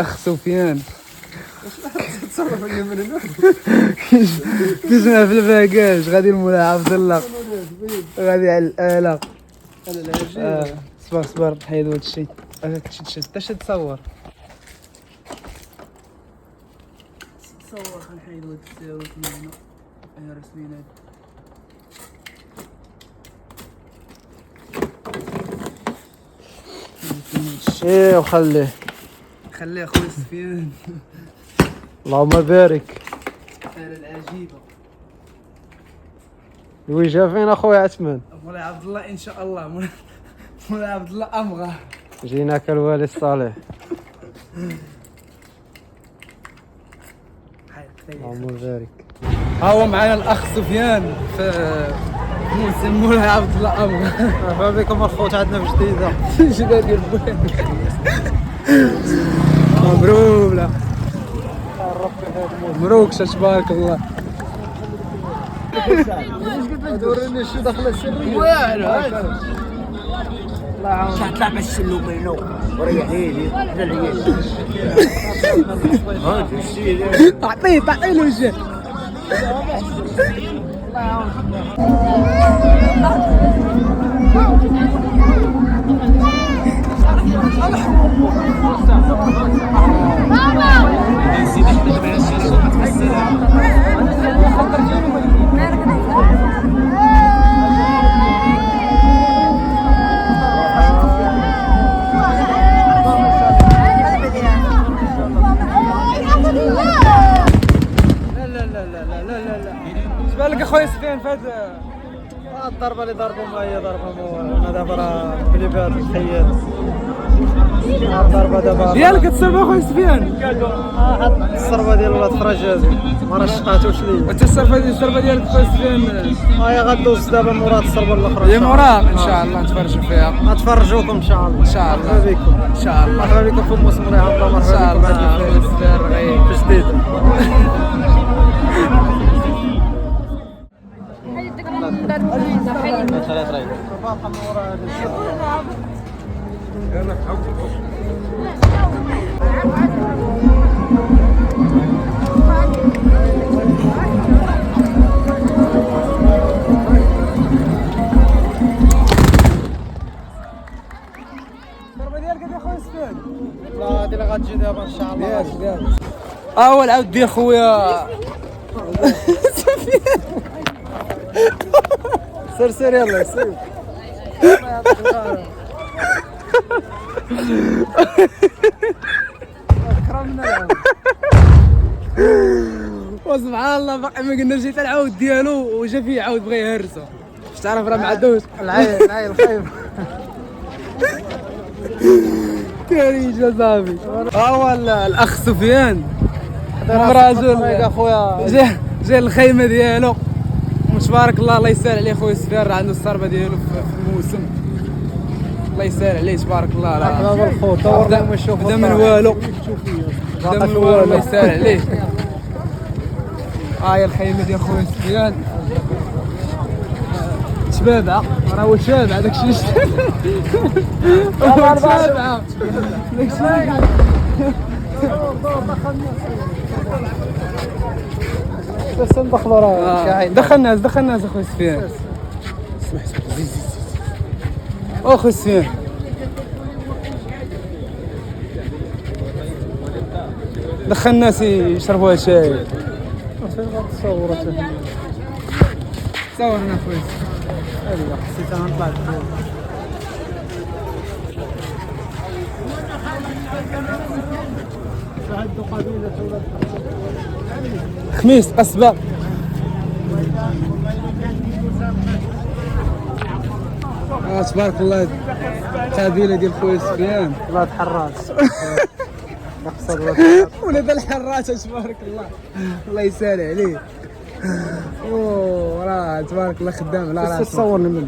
اخ سفيان تصرف عليا من هنا. كيجمع في الباكاج غادي لمولاي عبد الله، غادي على الآلة. انا العجيب. صبر نحيدو هادشي. تشد تصور غنحيدو هاد الساوت من هنا. رسمين هاد شي وخليه خويا سفيان. اللهم بارك. العجيبة الوجهه فين اخويا عثمان؟ مولاي عبد الله ان شاء الله. مولاي عبد الله امغا. جيناك الوالي الصالح. اللهم بارك. ها هو معنا الاخ سفيان في موسم مولاي عبد الله امغا. مرحبا بكم الخوت، عندنا في جديده. جدا ديال بوين. مبروك لا مبروك تبارك الله. دوريني شي دخله سريه. والو طلع بس اللومينو وريحيني على العيال. هذا الشيء تعطيه له وجه. بالك اخويا سفيان فهاد الضربه اللي ضربوا ما هي ضربه مو انا دابا راه بليبات الخيال. الضربه دابا ديالك تصرف اخويا سفيان. الصربه ديال ولاد فرجازي ما رشقاتوش ليا. وانت الصرفه ديالك اخويا سفيان هاي غدوز دابا مورات الصربه الاخرى. هي موراها ان شاء الله نتفرجوا فيها. غتفرجوكم ان شاء الله. ان شاء الله مرحبا بكم. ان شاء الله. مرحبا بكم في موسم مولاي عبد الله. ان شاء مرحبا بكم الله هذه سفيان رغيب في جديد. الضربه ديالك يا خويا سفيان. لا هذه اللي غتجي دابا ان شاء الله. ياك هو العود ديال خويا سفيان. سير يلا سير. كرمنا. وسبحان الله باقي ما قلنا جيت العود ديالو وجا فيه عاود بغى يهرسو. باش تعرف راه ما عندوش العين خايب. كريج صافي. ها هو الاخ سفيان راجل اخويا جا الخيمه ديالو تبارك الله. الله يسهل عليه خويا سفيان، راه عنده الصربه ديالو في الموسم. الله يسهل عليه تبارك الله. دابا الخوت دورنا ونشوف بدا من والو. الله يسهل عليه. هاي الخيمه ديال خويا سفيان شبابعه، راه هو شابع داكشي. شابعه داكشي. بس ندخلوا راه كاين. دخل الناس اخويا سفيان. اسمح زيد اخويا سفيان. دخل الناس يشربوا شاي. فين غتصوروا صورنا خويا. يلا حسيت انا نطلع الفوق. عندو قبيله ولاد خميس قصبه. تبارك الله قبيله ديال خويا سفيان. ولاد حراس. نقصد ولاد الحراس تبارك الله. الله يسهل عليه. اوه راه تبارك الله خدام على راسه. صورني منه.